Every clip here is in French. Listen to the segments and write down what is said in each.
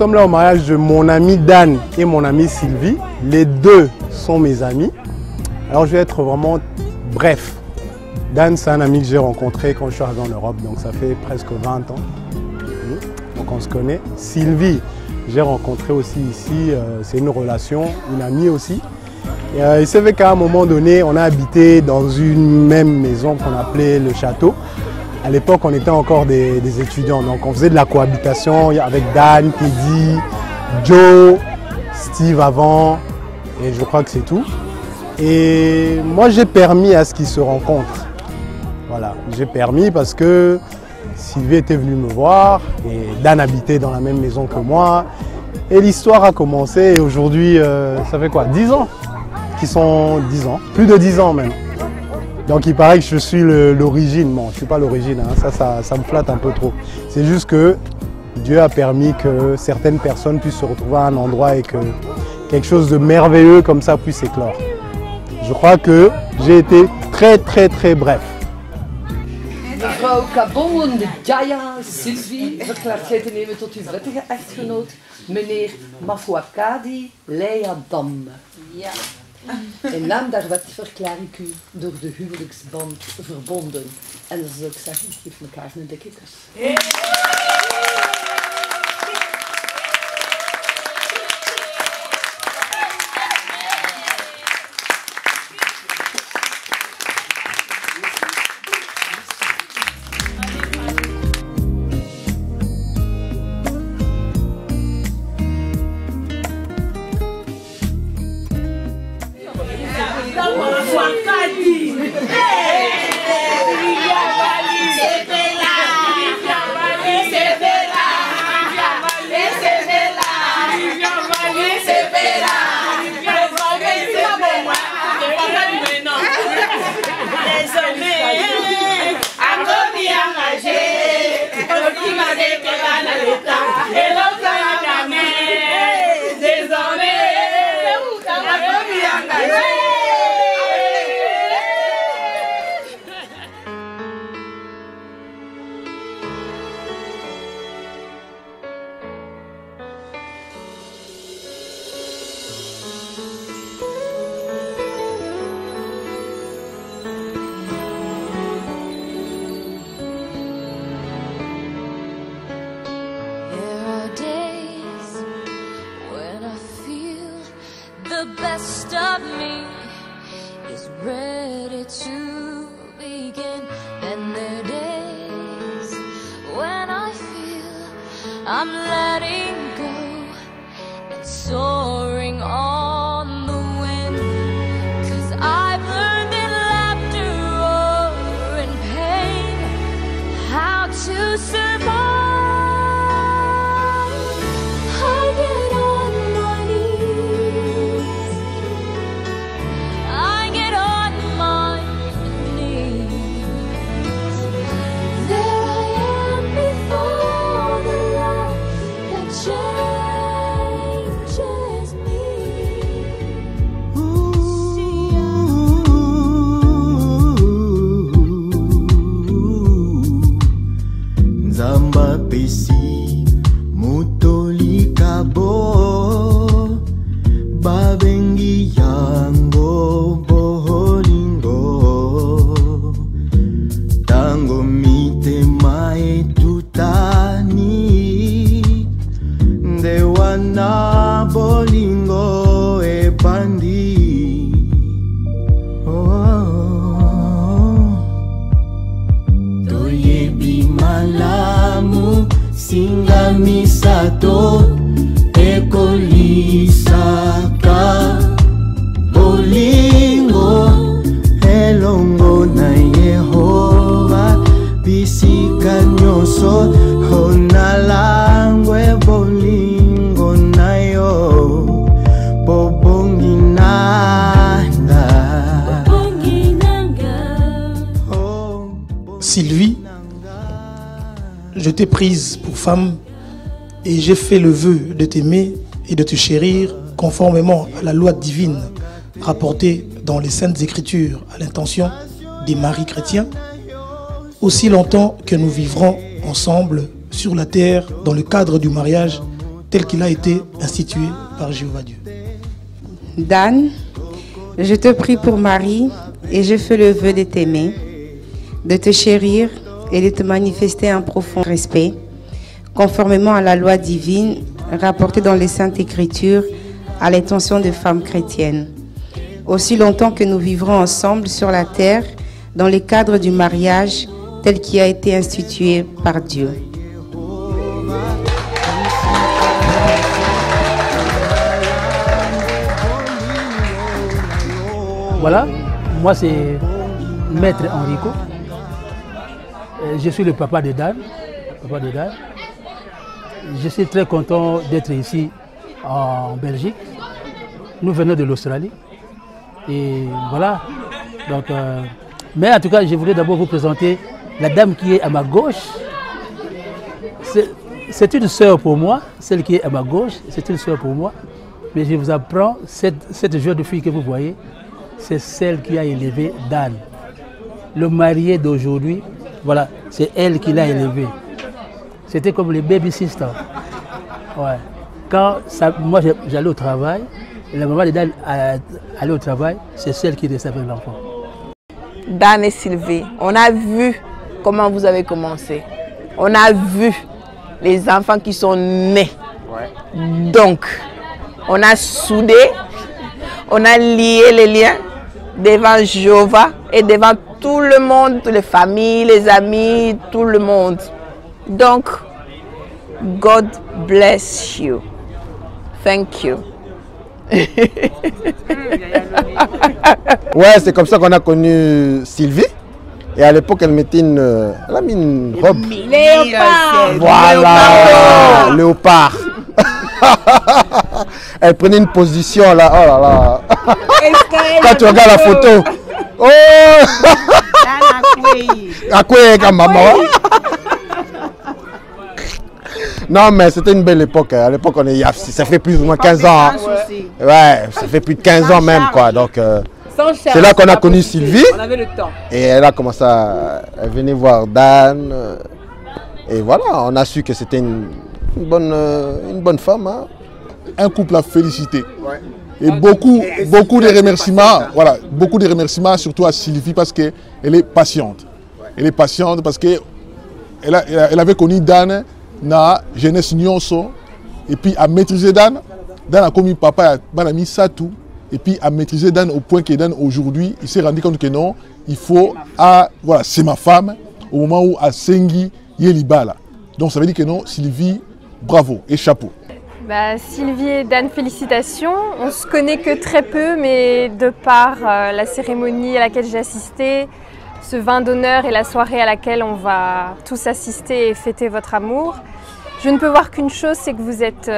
sommes là au mariage de mon ami Dan et mon amie Sylvie. Les deux sont mes amis. Alors je vais être vraiment bref. Dan, c'est un ami que j'ai rencontré quand je suis arrivé en Europe, donc ça fait presque 20 ans. Donc on se connaît. Sylvie, j'ai rencontré aussi ici, c'est une relation, une amie aussi. Et, il s'est fait qu'à un moment donné, on a habité dans une même maison qu'on appelait le château. À l'époque, on était encore des étudiants, donc on faisait de la cohabitation avec Dan, Teddy, Joe, Steve avant, et je crois que c'est tout. Et moi, j'ai permis à ce qu'ils se rencontrent. Voilà, j'ai permis parce que Sylvie était venue me voir et Dan habitait dans la même maison que moi. Et l'histoire a commencé et aujourd'hui, ça fait quoi, 10 ans qui sont 10 ans, plus de 10 ans même. Donc il paraît que je suis l'origine. Bon, je ne suis pas l'origine, hein. Ça me flatte un peu trop. C'est juste que Dieu a permis que certaines personnes puissent se retrouver à un endroit et que quelque chose de merveilleux comme ça puisse éclore. Je crois que j'ai été très bref. Mevrouw Kabongen de Jaya Sylvie verklaart gij te nemen tot uw wettige echtgenoot, meneer Mafwakadi Leadam. Ja. In naam der wet verklaar ik u door de huwelijksband verbonden. En dan zou ik zeggen, geef elkaar een dikke kus. The best of me is ready to begin, and there are days when I feel I'm letting go and soaring on the wind, 'cause I've learned in laughter or in pain how to survive. I get on my knees, I get on my knees. There I am before the light that changes me. Nzamba pesi mutoli kabo babengi yango bolingo tango mitema etutani ndewana bolingo epandi. Toyebi malamu singa misato ekolisaka bolingo elongo na Yehova bisika nyoso onalangwe bolingo na yo bobongi nanga. Sylvie, je t'ai prise pour femme et j'ai fait le vœu de t'aimer et de te chérir conformément à la loi divine rapportée dans les Saintes Écritures à l'intention des maris chrétiens, aussi longtemps que nous vivrons ensemble sur la terre dans le cadre du mariage tel qu'il a été institué par Jéhovah Dieu. Dan, je te prie pour Marie et je fais le vœu de t'aimer, de te chérir et de te manifester un profond respect, conformément à la loi divine rapportée dans les Saintes Écritures à l'intention des femmes chrétiennes. Aussi longtemps que nous vivrons ensemble sur la terre, dans le cadre du mariage tel qu'il a été institué par Dieu. Voilà, moi c'est Maître Enrico. Je suis le papa de Dan. Je suis très content d'être ici en Belgique. Nous venons de l'Australie. Et voilà. Donc, mais en tout cas, je voulais d'abord vous présenter la dame qui est à ma gauche. C'est une sœur pour moi, celle qui est à ma gauche, c'est une sœur pour moi. Mais je vous apprends, cette jeune fille que vous voyez, c'est celle qui a élevé Dan. Le marié d'aujourd'hui, voilà, c'est elle qui l'a élevé. C'était comme les baby sisters. Ouais. Quand moi j'allais au travail, la maman de Dan allait au travail, c'est celle qui recevait l'enfant. Dan et Sylvie, on a vu comment vous avez commencé. On a vu les enfants qui sont nés. Ouais. Donc, on a soudé, on a lié les liens devant Jéhovah et devant tout le monde, toutes les familles, les amis, tout le monde. Donc, God bless you. Thank you. Ouais, c'est comme ça qu'on a connu Sylvie. Et à l'époque, elle mettait elle a mis une robe. Léopard. Voilà, léopard. Elle prenait une position là, oh là là. Quand tu regardes la photo, oh. Maman. Non, mais c'était une belle époque. À l'époque, ça fait plus ou moins 15 ans. Ouais, ça fait plus de 15 ans même, quoi. Donc, c'est là qu'on a connu Sylvie. On avait le temps. Et elle a commencé à venir voir Dan. Et voilà, on a su que c'était une bonne femme. Hein. Un couple à féliciter. Ouais. Et beaucoup de remerciements. Voilà, beaucoup de remerciements surtout à Sylvie parce qu'elle est patiente. Elle est patiente parce qu'elle avait connu Dan dans jeunesse nyonso et puis à maîtriser Dan a commis papa, a mis ça tout et puis à maîtriser Dan au point que Dan aujourd'hui, il s'est rendu compte que non, il faut, voilà, c'est ma femme au moment où à Sengi Yelibala. Donc ça veut dire que non, Sylvie, bravo et chapeau. Bah, Sylvie et Dan, félicitations. On ne se connaît que très peu, mais de par la cérémonie à laquelle j'ai assisté, ce vin d'honneur et la soirée à laquelle on va tous assister et fêter votre amour, je ne peux voir qu'une chose, c'est que vous êtes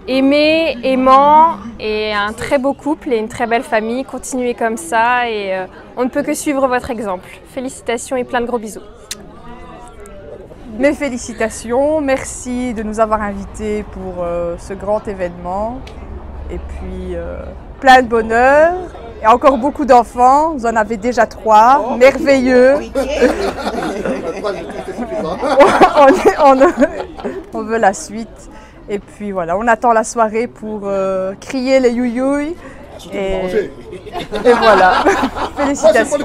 aimés, aimants et un très beau couple et une très belle famille. Continuez comme ça et on ne peut que suivre votre exemple. Félicitations et plein de gros bisous. Mes félicitations, merci de nous avoir invités pour ce grand événement et puis plein de bonheur et encore beaucoup d'enfants, vous en avez déjà 3, merveilleux. On veut la suite et puis voilà, on attend la soirée pour crier les youyouilles et voilà, félicitations.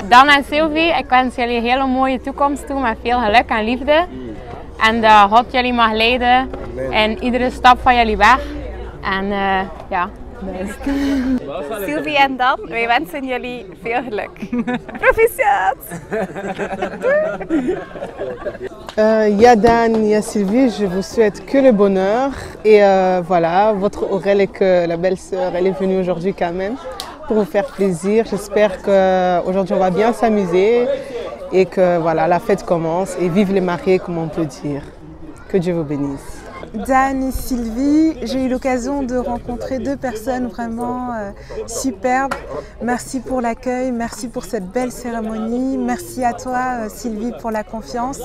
Dan en Sylvie, ik wens jullie een hele mooie toekomst toe met veel geluk en liefde. En dat God jullie mag leiden in iedere stap van jullie weg. En ja, best. Sylvie en Dan, wij wensen jullie veel geluk. Proficiat! Dan, ya Sylvie, je vous souhaite que le bonheur. Et voilà, votre Aurèle et que la belle-sœur, elle est venue aujourd'hui quand même pour vous faire plaisir. J'espère qu'aujourd'hui on va bien s'amuser et que voilà, la fête commence et vive les mariés comme on peut dire. Que Dieu vous bénisse. Dan et Sylvie. J'ai eu l'occasion de rencontrer deux personnes vraiment superbes. Merci pour l'accueil, merci pour cette belle cérémonie. Merci à toi Sylvie pour la confiance.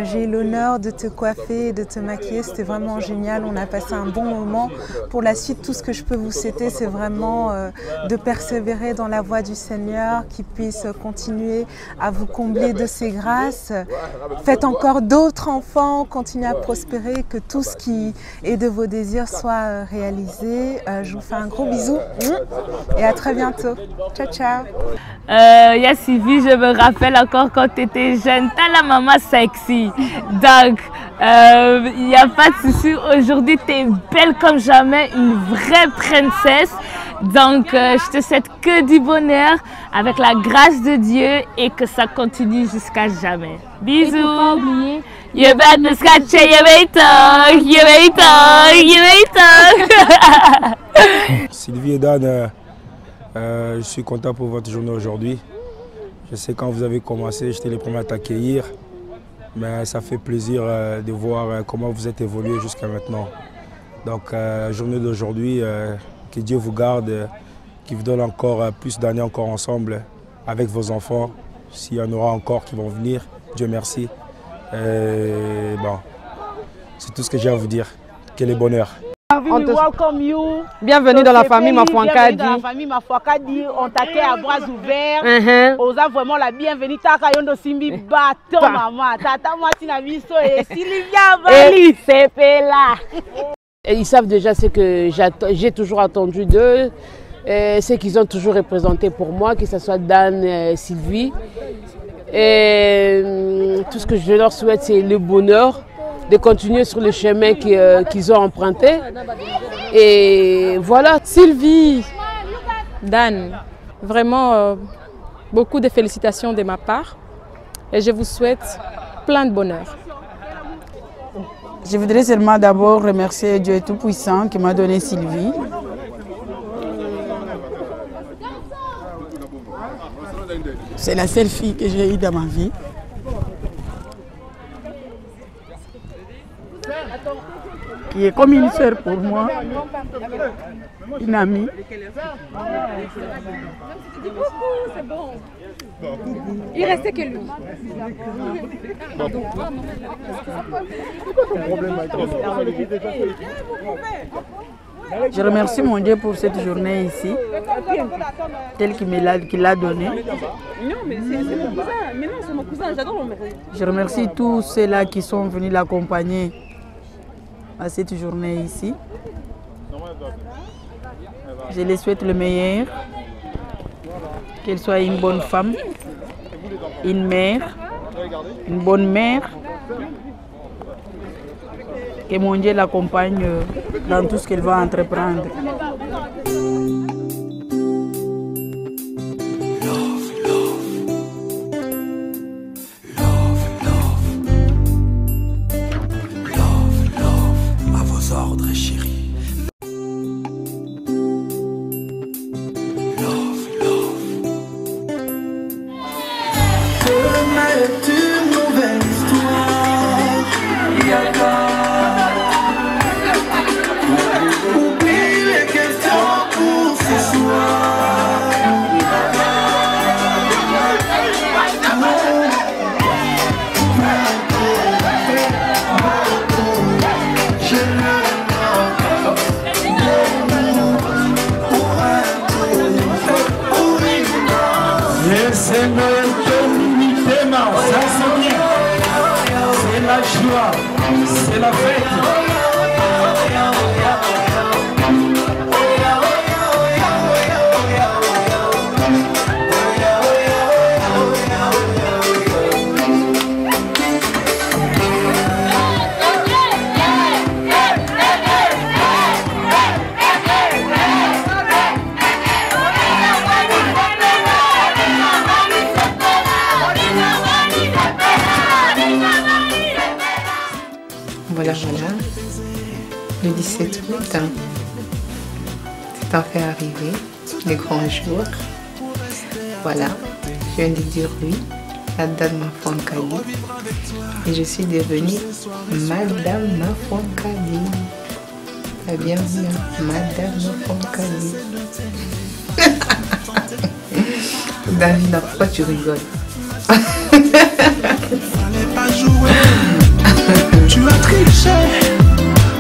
J'ai eu l'honneur de te coiffer et de te maquiller, c'était vraiment génial. On a passé un bon moment. Pour la suite, tout ce que je peux vous souhaiter, c'est vraiment de persévérer dans la voie du Seigneur, qu'il puisse continuer à vous combler de ses grâces. Faites encore d'autres enfants, continuez à prospérer, que tout ce qui est de vos désirs soit réalisé. Je vous fais un gros bisou et à très bientôt. Ciao, ciao. Yes, Sylvie, je me rappelle encore quand tu étais jeune, t'as la maman sexy. Donc, il n'y a pas de souci. Aujourd'hui, tu es belle comme jamais, une vraie princesse. Donc, je te souhaite que du bonheur avec la grâce de Dieu et que ça continue jusqu'à jamais. Bisous. Et pas oublier, you better scratch it, you may talk, you may talk, you may talk. Sylvie et Dan, je suis content pour votre journée aujourd'hui. Je sais quand vous avez commencé, j'étais les premiers à t'accueillir. Mais ça fait plaisir de voir comment vous êtes évolué jusqu'à maintenant. Donc, journée d'aujourd'hui, que Dieu vous garde, qu'il vous donne encore plus d'années encore ensemble avec vos enfants. S'il y en aura encore qui vont venir, Dieu merci. Bon, c'est tout ce que j'ai à vous dire. Quel est bonheur. Bienvenue dans la famille Mafuakadi. Dans la famille Mafuakadi, on t'accueille à bras ouverts. On a vraiment la bienvenue. Takayondo Simbi Bato maman. Tata Martina Bisso et Sylvia Bali. C'est là. Et ils savent déjà ce que j'ai toujours attendu d'eux, ce qu'ils ont toujours représenté pour moi, que ce soit Dan et Sylvie. Et tout ce que je leur souhaite, c'est le bonheur de continuer sur le chemin qu'ils ont emprunté. Et voilà. Sylvie, Dan, vraiment beaucoup de félicitations de ma part. Et je vous souhaite plein de bonheur. Je voudrais seulement d'abord remercier Dieu Tout-Puissant qui m'a donné Sylvie. C'est la seule fille que j'ai eue dans ma vie. Qui est comme une sœur pour moi, une amie. C'est bon. Il restait que lui. Je remercie mon Dieu pour cette journée ici, telle qu'il l'a donnée. Non, mais c'est mon cousin. Mais non, c'est mon cousin. J'adore mon mari. Je remercie tous ceux-là qui sont venus l'accompagner à cette journée ici. Je les souhaite le meilleur. Qu'elle soit une bonne femme, une mère, une bonne mère. Que mon Dieu l'accompagne dans tout ce qu'elle va entreprendre. À vos ordres, chérie. C'est la fête. Voilà, le 17 août, c'est enfin arrivé, le grand jour. Voilà, je viens de dire oui Dan Mafouankali et je suis devenue Madame Mafouankali. Bienvenue, Madame Mafouankali. Davina, pourquoi tu rigoles? Fallait pas jouer, tu as triché,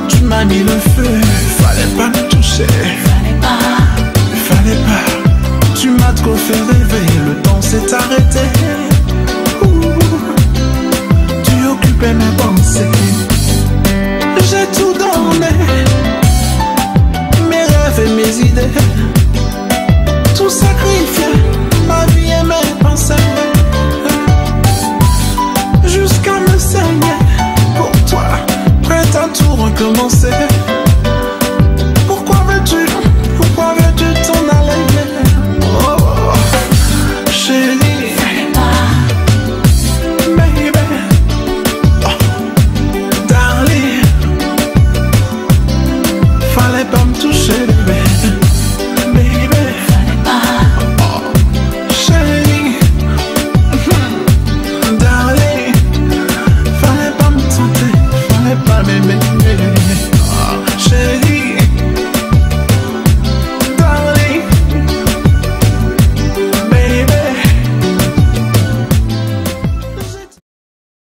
tu m'as mis le feu, fallait pas me toucher, fallait pas, tu m'as trop fait rêver, le temps s'est arrêté, tu occupais mes pensées, j'ai tout donné, mes rêves et mes idées, tout sacrifié, ma vie et mes pensées. Jusqu'à me saigner pour toi, prête à tout recommencer.